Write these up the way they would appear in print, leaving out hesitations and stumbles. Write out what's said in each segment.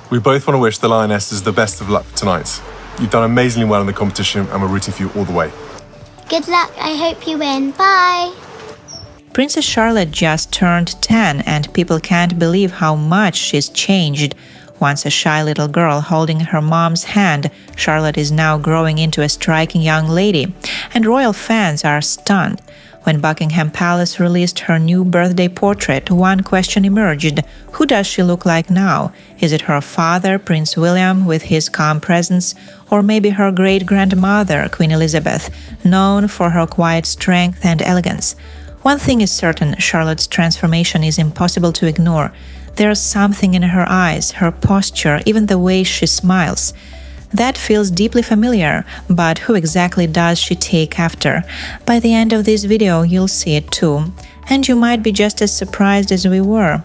We both want to wish the Lionesses the best of luck tonight. You've done amazingly well in the competition and we're rooting for you all the way. Good luck, I hope you win. Bye! Princess Charlotte just turned 10 and people can't believe how much she's changed. Once a shy little girl holding her mom's hand, Charlotte is now growing into a striking young lady, and royal fans are stunned. When Buckingham Palace released her new birthday portrait, one question emerged: who does she look like now? Is it her father, Prince William, with his calm presence, or maybe her great-grandmother, Queen Elizabeth, known for her quiet strength and elegance? One thing is certain, Charlotte's transformation is impossible to ignore. There's something in her eyes, her posture, even the way she smiles. That feels deeply familiar, but who exactly does she take after? By the end of this video, you'll see it too. And you might be just as surprised as we were.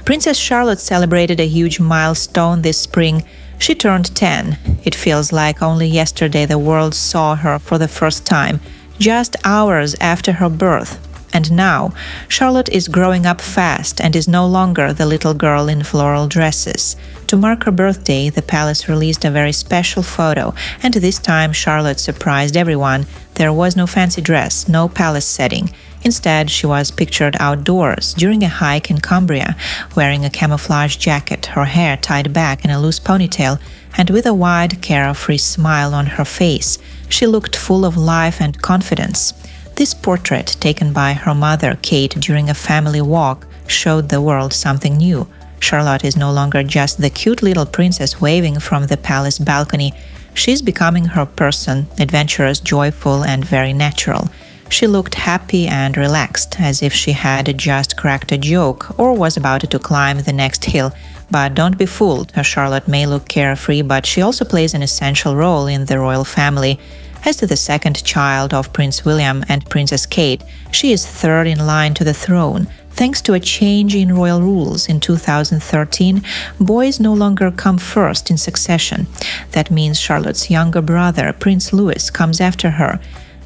Princess Charlotte celebrated a huge milestone this spring. She turned 10. It feels like only yesterday the world saw her for the first time, just hours after her birth. And now, Charlotte is growing up fast and is no longer the little girl in floral dresses. To mark her birthday, the palace released a very special photo, and this time Charlotte surprised everyone. There was no fancy dress, no palace setting. Instead, she was pictured outdoors during a hike in Cumbria, wearing a camouflage jacket, her hair tied back in a loose ponytail, and with a wide, carefree smile on her face. She looked full of life and confidence. This portrait, taken by her mother, Kate, during a family walk, showed the world something new. Charlotte is no longer just the cute little princess waving from the palace balcony. She's becoming her person, adventurous, joyful, and very natural. She looked happy and relaxed, as if she had just cracked a joke or was about to climb the next hill. But don't be fooled, Charlotte may look carefree, but she also plays an essential role in the royal family. As to the second child of Prince William and Princess Kate, she is third in line to the throne. Thanks to a change in royal rules in 2013, boys no longer come first in succession. That means Charlotte's younger brother, Prince Louis, comes after her.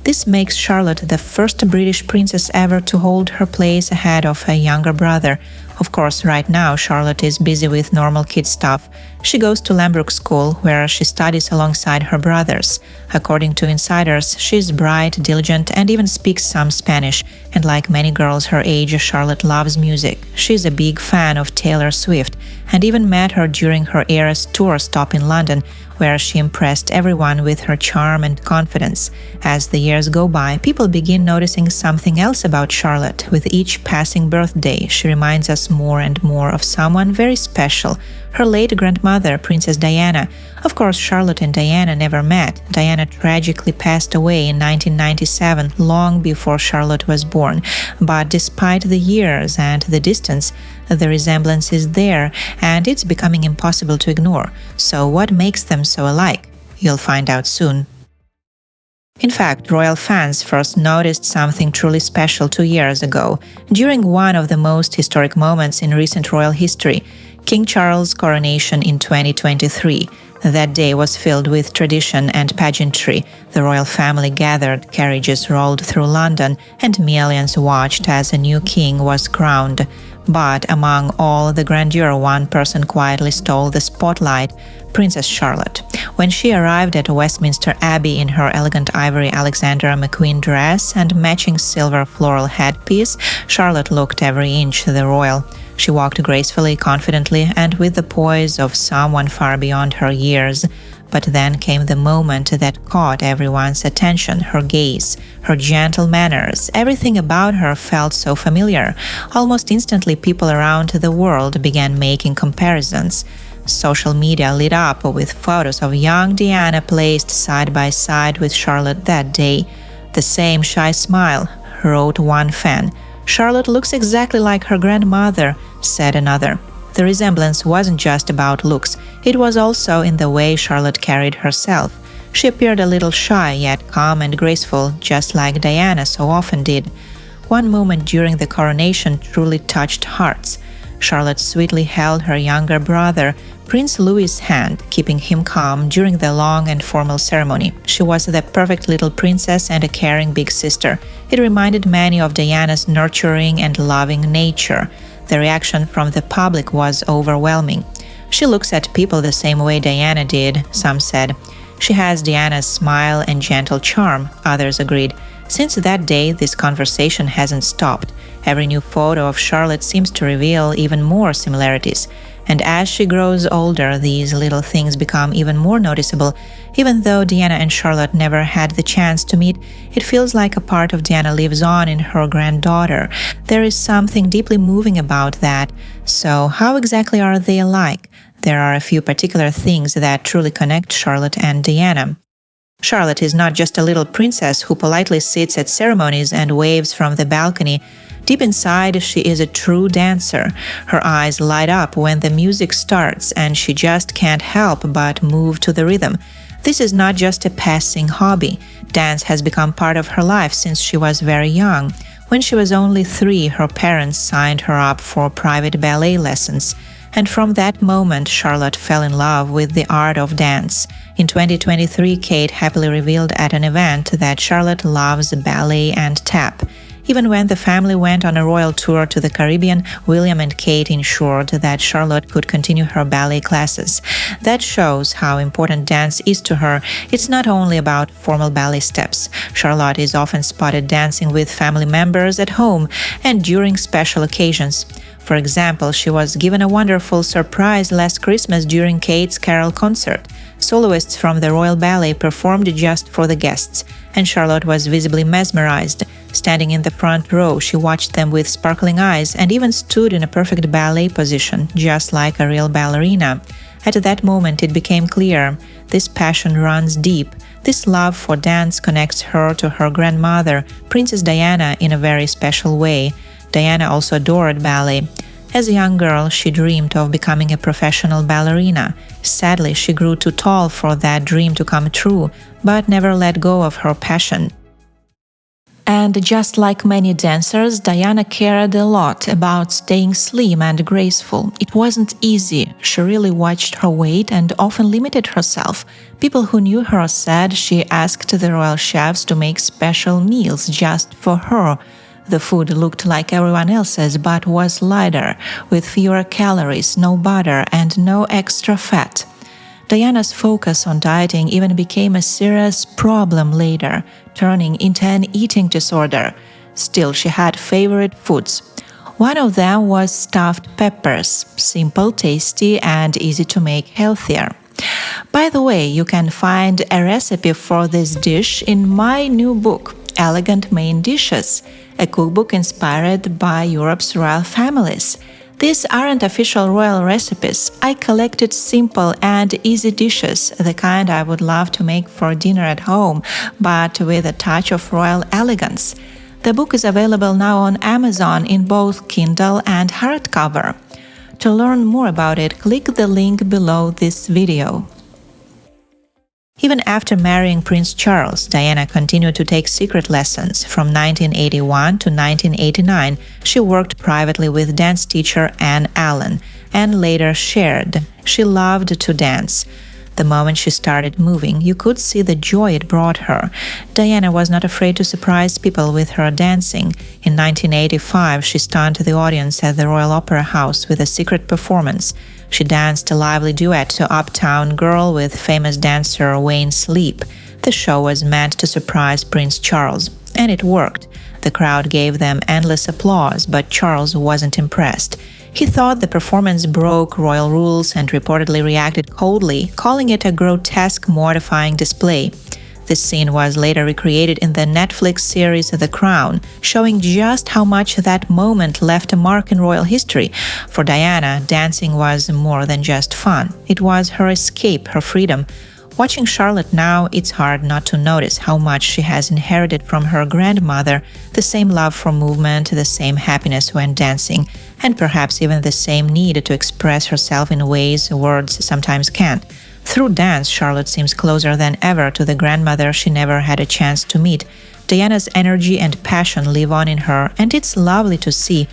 This makes Charlotte the first British princess ever to hold her place ahead of her younger brother. Of course, right now Charlotte is busy with normal kid stuff. She goes to Lambrook School, where she studies alongside her brothers. According to insiders, she's bright, diligent, and even speaks some Spanish. And like many girls her age, Charlotte loves music. She's a big fan of Taylor Swift, and even met her during her Eras tour stop in London, where she impressed everyone with her charm and confidence. As the years go by, people begin noticing something else about Charlotte. With each passing birthday, she reminds us more and more of someone very special, her late grandmother, Princess Diana. Of course, Charlotte and Diana never met. Diana tragically passed away in 1997, long before Charlotte was born. But despite the years and the distance, the resemblance is there, and it's becoming impossible to ignore. So what makes them so alike? You'll find out soon. In fact, royal fans first noticed something truly special 2 years ago, during one of the most historic moments in recent royal history, King Charles' coronation in 2023. That day was filled with tradition and pageantry. The royal family gathered, carriages rolled through London, and millions watched as a new king was crowned. But among all the grandeur, one person quietly stole the spotlight: Princess Charlotte. When she arrived at Westminster Abbey in her elegant ivory Alexander McQueen dress and matching silver floral headpiece, Charlotte looked every inch the royal. She walked gracefully, confidently, and with the poise of someone far beyond her years. But then came the moment that caught everyone's attention: her gaze, her gentle manners. Everything about her felt so familiar. Almost instantly, people around the world began making comparisons. Social media lit up with photos of young Diana placed side by side with Charlotte that day. "The same shy smile," wrote one fan. "Charlotte looks exactly like her grandmother," said another. The resemblance wasn't just about looks, it was also in the way Charlotte carried herself. She appeared a little shy, yet calm and graceful, just like Diana so often did. One moment during the coronation truly touched hearts. Charlotte sweetly held her younger brother, Prince Louis' hand, keeping him calm during the long and formal ceremony. She was the perfect little princess and a caring big sister. It reminded many of Diana's nurturing and loving nature. The reaction from the public was overwhelming. She looks at people the same way Diana did, some said. She has Diana's smile and gentle charm, others agreed. Since that day, this conversation hasn't stopped. Every new photo of Charlotte seems to reveal even more similarities. And as she grows older, these little things become even more noticeable. Even though Diana and Charlotte never had the chance to meet, it feels like a part of Diana lives on in her granddaughter. There is something deeply moving about that. So how exactly are they alike? There are a few particular things that truly connect Charlotte and Diana. Charlotte is not just a little princess who politely sits at ceremonies and waves from the balcony. Deep inside, she is a true dancer. Her eyes light up when the music starts, and she just can't help but move to the rhythm. This is not just a passing hobby. Dance has become part of her life since she was very young. When she was only 3, her parents signed her up for private ballet lessons. And from that moment, Charlotte fell in love with the art of dance. In 2023, Kate happily revealed at an event that Charlotte loves ballet and tap. Even when the family went on a royal tour to the Caribbean, William and Kate ensured that Charlotte could continue her ballet classes. That shows how important dance is to her. It's not only about formal ballet steps. Charlotte is often spotted dancing with family members at home and during special occasions. For example, she was given a wonderful surprise last Christmas during Kate's carol concert. Soloists from the Royal Ballet performed just for the guests, and Charlotte was visibly mesmerized. Standing in the front row, she watched them with sparkling eyes and even stood in a perfect ballet position, just like a real ballerina. At that moment, it became clear. This passion runs deep. This love for dance connects her to her grandmother, Princess Diana, in a very special way. Diana also adored ballet. As a young girl, she dreamed of becoming a professional ballerina. Sadly, she grew too tall for that dream to come true, but never let go of her passion. And just like many dancers, Diana cared a lot about staying slim and graceful. It wasn't easy. She really watched her weight and often limited herself. People who knew her said she asked the royal chefs to make special meals just for her. The food looked like everyone else's but was lighter, with fewer calories, no butter, and no extra fat. Diana's focus on dieting even became a serious problem later, turning into an eating disorder. Still, she had favorite foods. One of them was stuffed peppers, simple, tasty, and easy to make healthier. By the way, you can find a recipe for this dish in my new book, Elegant Main Dishes, a cookbook inspired by Europe's royal families. These aren't official royal recipes. I collected simple and easy dishes, the kind I would love to make for dinner at home, but with a touch of royal elegance. The book is available now on Amazon in both Kindle and hardcover. To learn more about it, click the link below this video. Even after marrying Prince Charles, Diana continued to take secret lessons. From 1981 to 1989, she worked privately with dance teacher Anne Allen, and later shared. She loved to dance. The moment she started moving, you could see the joy it brought her. Diana was not afraid to surprise people with her dancing. In 1985, she stunned the audience at the Royal Opera House with a secret performance. She danced a lively duet to Uptown Girl with famous dancer Wayne Sleep. The show was meant to surprise Prince Charles, and it worked. The crowd gave them endless applause, but Charles wasn't impressed. He thought the performance broke royal rules and reportedly reacted coldly, calling it a grotesque, mortifying display. This scene was later recreated in the Netflix series The Crown, showing just how much that moment left a mark in royal history. For Diana, dancing was more than just fun. It was her escape, her freedom. Watching Charlotte now, it's hard not to notice how much she has inherited from her grandmother, the same love for movement, the same happiness when dancing, and perhaps even the same need to express herself in ways words sometimes can't. Through dance, Charlotte seems closer than ever to the grandmother she never had a chance to meet. Diana's energy and passion live on in her, and it's lovely to see.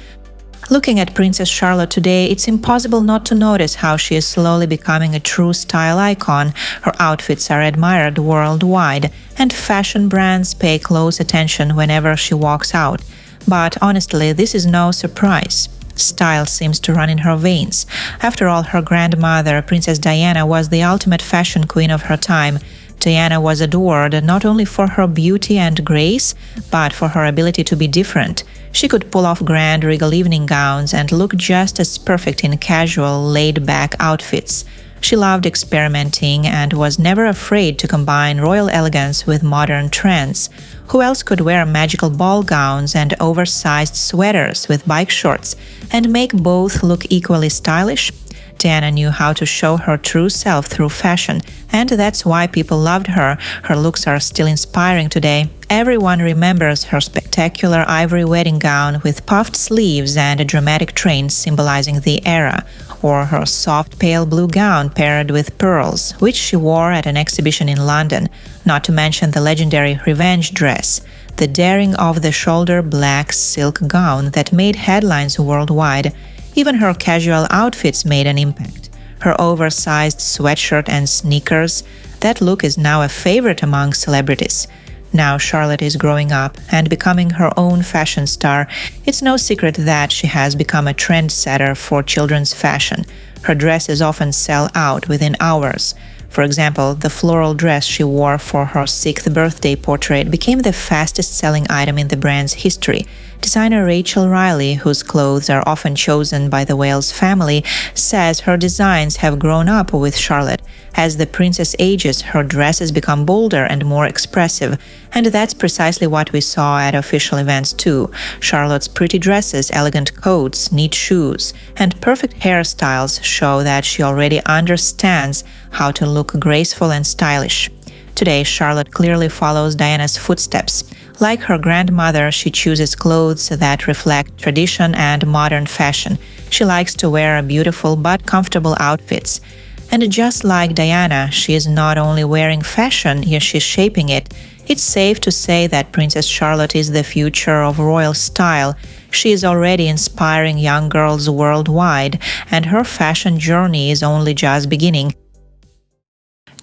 Looking at Princess Charlotte today, it's impossible not to notice how she is slowly becoming a true style icon. Her outfits are admired worldwide, and fashion brands pay close attention whenever she walks out. But honestly, this is no surprise. Style seems to run in her veins. After all, her grandmother, Princess Diana, was the ultimate fashion queen of her time. Diana was adored not only for her beauty and grace, but for her ability to be different. She could pull off grand regal evening gowns and look just as perfect in casual, laid-back outfits. She loved experimenting and was never afraid to combine royal elegance with modern trends. Who else could wear magical ball gowns and oversized sweaters with bike shorts and make both look equally stylish? Diana knew how to show her true self through fashion, and that's why people loved her. Her looks are still inspiring today. Everyone remembers her spectacular ivory wedding gown with puffed sleeves and a dramatic train symbolizing the era, or her soft pale blue gown paired with pearls, which she wore at an exhibition in London, not to mention the legendary revenge dress, the daring off-the-shoulder black silk gown that made headlines worldwide. Even her casual outfits made an impact. Her oversized sweatshirt and sneakers, that look is now a favorite among celebrities. Now Charlotte is growing up and becoming her own fashion star. It's no secret that she has become a trendsetter for children's fashion. Her dresses often sell out within hours. For example, the floral dress she wore for her 6th birthday portrait became the fastest-selling item in the brand's history. Designer Rachel Riley, whose clothes are often chosen by the Wales family, says her designs have grown up with Charlotte. As the princess ages, her dresses become bolder and more expressive, and that's precisely what we saw at official events too. Charlotte's pretty dresses, elegant coats, neat shoes, and perfect hairstyles show that she already understands how to look graceful and stylish. Today, Charlotte clearly follows Diana's footsteps. Like her grandmother, she chooses clothes that reflect tradition and modern fashion. She likes to wear beautiful but comfortable outfits. And just like Diana, she is not only wearing fashion, she's shaping it. It's safe to say that Princess Charlotte is the future of royal style. She is already inspiring young girls worldwide, and her fashion journey is only just beginning.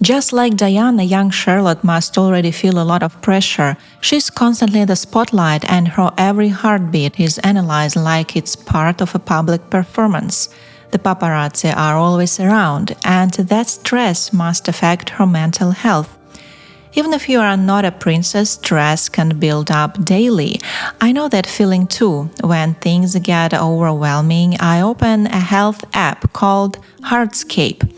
Just like Diana, young Charlotte must already feel a lot of pressure. She's constantly in the spotlight, and her every heartbeat is analyzed like it's part of a public performance. The paparazzi are always around, and that stress must affect her mental health. Even if you are not a princess, stress can build up daily. I know that feeling too. When things get overwhelming, I open a health app called Heartscape.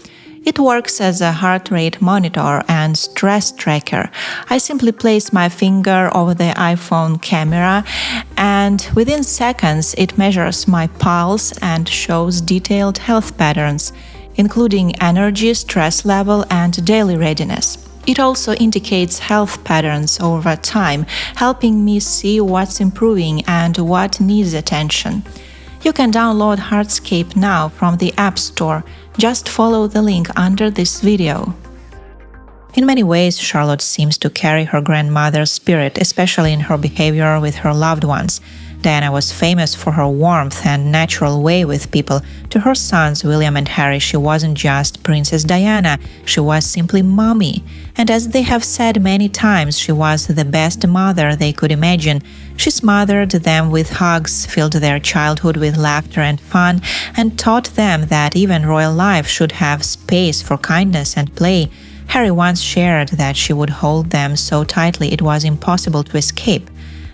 It works as a heart rate monitor and stress tracker. I simply place my finger over the iPhone camera, and within seconds it measures my pulse and shows detailed health patterns, including energy, stress level, and daily readiness. It also indicates health patterns over time, helping me see what's improving and what needs attention. You can download Heartscape now from the App Store. Just follow the link under this video. In many ways, Charlotte seems to carry her grandmother's spirit, especially in her behavior with her loved ones. Diana was famous for her warmth and natural way with people. To her sons, William and Harry, she wasn't just Princess Diana, she was simply mommy. And as they have said many times, she was the best mother they could imagine. She smothered them with hugs, filled their childhood with laughter and fun, and taught them that even royal life should have space for kindness and play. Harry once shared that she would hold them so tightly it was impossible to escape.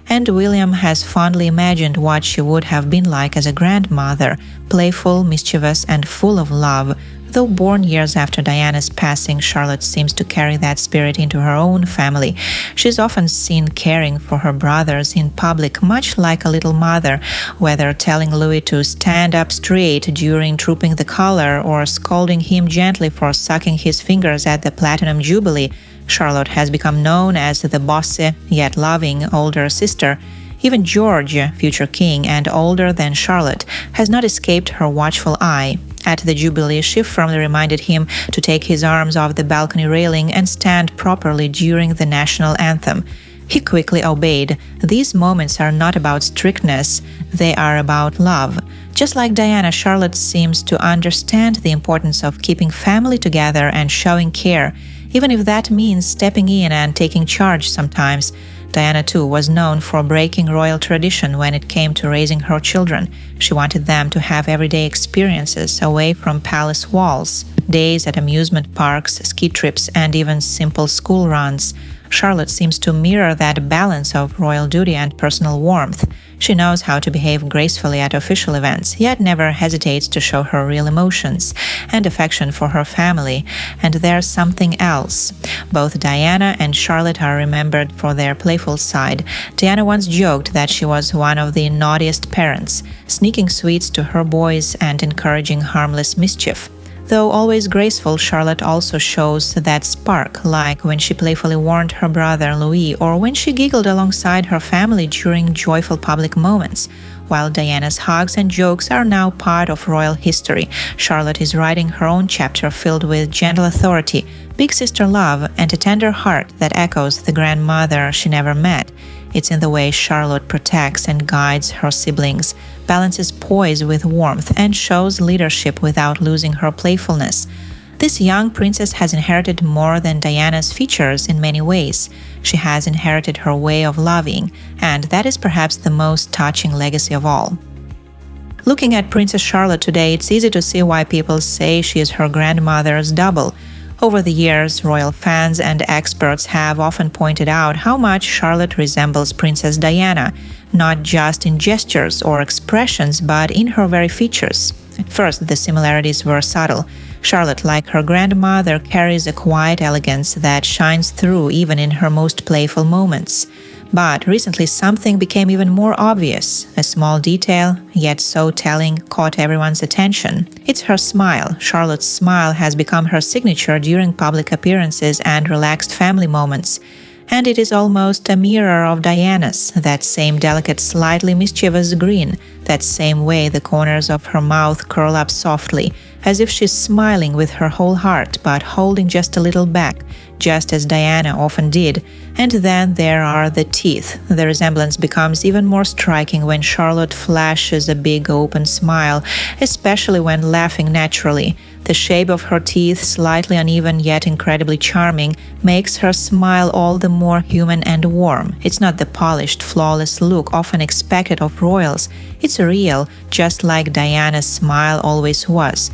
And William has fondly imagined what she would have been like as a grandmother, playful, mischievous, and full of love. Though born years after Diana's passing, Charlotte seems to carry that spirit into her own family. She's often seen caring for her brothers in public, much like a little mother, whether telling Louis to stand up straight during trooping the collar or scolding him gently for sucking his fingers at the Platinum Jubilee. Charlotte has become known as the bossy yet loving older sister. Even George, future king and older than Charlotte, has not escaped her watchful eye. At the Jubilee, she firmly reminded him to take his arms off the balcony railing and stand properly during the national anthem. He quickly obeyed. These moments are not about strictness, they are about love. Just like Diana, Charlotte seems to understand the importance of keeping family together and showing care, even if that means stepping in and taking charge sometimes. Diana, too, was known for breaking royal tradition when it came to raising her children. She wanted them to have everyday experiences away from palace walls, days at amusement parks, ski trips, and even simple school runs. Charlotte seems to mirror that balance of royal duty and personal warmth. She knows how to behave gracefully at official events, yet never hesitates to show her real emotions and affection for her family. And there's something else. Both Diana and Charlotte are remembered for their playful side. Diana once joked that she was one of the naughtiest parents, sneaking sweets to her boys and encouraging harmless mischief. Though always graceful, Charlotte also shows that spark, like when she playfully warned her brother Louis or when she giggled alongside her family during joyful public moments. While Diana's hugs and jokes are now part of royal history, Charlotte is writing her own chapter filled with gentle authority, big sister love, and a tender heart that echoes the grandmother she never met. It's in the way Charlotte protects and guides her siblings, balances poise with warmth, and shows leadership without losing her playfulness. This young princess has inherited more than Diana's features in many ways. She has inherited her way of loving, and that is perhaps the most touching legacy of all. Looking at Princess Charlotte today, it's easy to see why people say she is her grandmother's double. Over the years, royal fans and experts have often pointed out how much Charlotte resembles Princess Diana, not just in gestures or expressions, but in her very features. At first, the similarities were subtle. Charlotte, like her grandmother, carries a quiet elegance that shines through even in her most playful moments. But recently something became even more obvious. A small detail, yet so telling, caught everyone's attention. It's her smile. Charlotte's smile has become her signature during public appearances and relaxed family moments. And it is almost a mirror of Diana's, that same delicate, slightly mischievous grin, that same way the corners of her mouth curl up softly, as if she's smiling with her whole heart, but holding just a little back, just as Diana often did. And then there are the teeth. The resemblance becomes even more striking when Charlotte flashes a big open smile, especially when laughing naturally. The shape of her teeth, slightly uneven yet incredibly charming, makes her smile all the more human and warm. It's not the polished, flawless look often expected of royals. It's real, just like Diana's smile always was.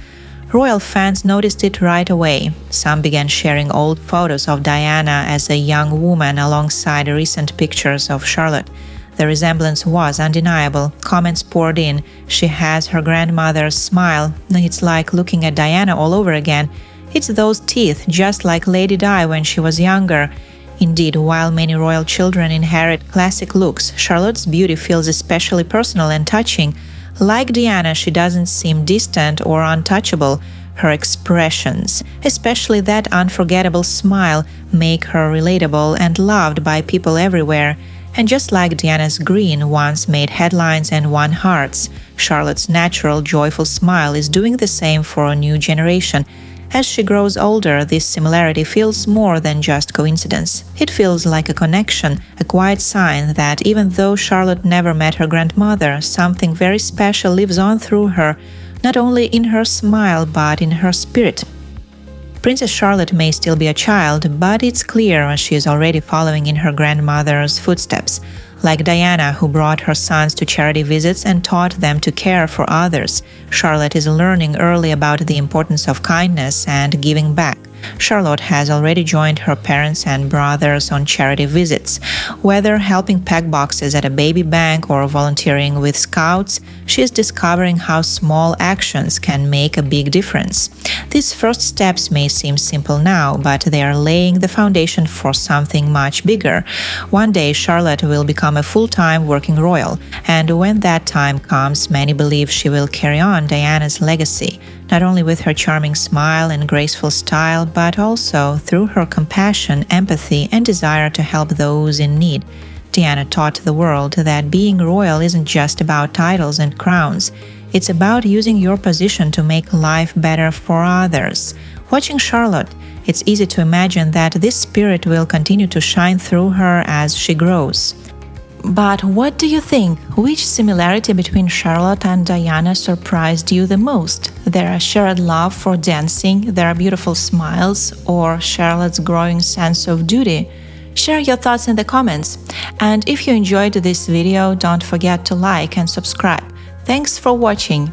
Royal fans noticed it right away. Some began sharing old photos of Diana as a young woman alongside recent pictures of Charlotte. The resemblance was undeniable. Comments poured in. She has her grandmother's smile. It's like looking at Diana all over again. It's those teeth, just like Lady Di when she was younger. Indeed, while many royal children inherit classic looks, Charlotte's beauty feels especially personal and touching. Like Diana, she doesn't seem distant or untouchable. Her expressions, especially that unforgettable smile, make her relatable and loved by people everywhere. And just like Diana's grin once made headlines and won hearts, Charlotte's natural, joyful smile is doing the same for a new generation. As she grows older, this similarity feels more than just coincidence. It feels like a connection, a quiet sign that even though Charlotte never met her grandmother, something very special lives on through her, not only in her smile but in her spirit. Princess Charlotte may still be a child, but it's clear she is already following in her grandmother's footsteps. Like Diana, who brought her sons to charity visits and taught them to care for others, Charlotte is learning early about the importance of kindness and giving back. Charlotte has already joined her parents and brothers on charity visits. Whether helping pack boxes at a baby bank or volunteering with scouts, she is discovering how small actions can make a big difference. These first steps may seem simple now, but they are laying the foundation for something much bigger. One day, Charlotte will become a full-time working royal, and when that time comes, many believe she will carry on Diana's legacy, not only with her charming smile and graceful style, but also through her compassion, empathy, and desire to help those in need. Diana taught the world that being royal isn't just about titles and crowns. It's about using your position to make life better for others. Watching Charlotte, it's easy to imagine that this spirit will continue to shine through her as she grows. But what do you think? Which similarity between Charlotte and Diana surprised you the most? Their shared love for dancing, their beautiful smiles, or Charlotte's growing sense of duty? Share your thoughts in the comments. And if you enjoyed this video, don't forget to like and subscribe. Thanks for watching.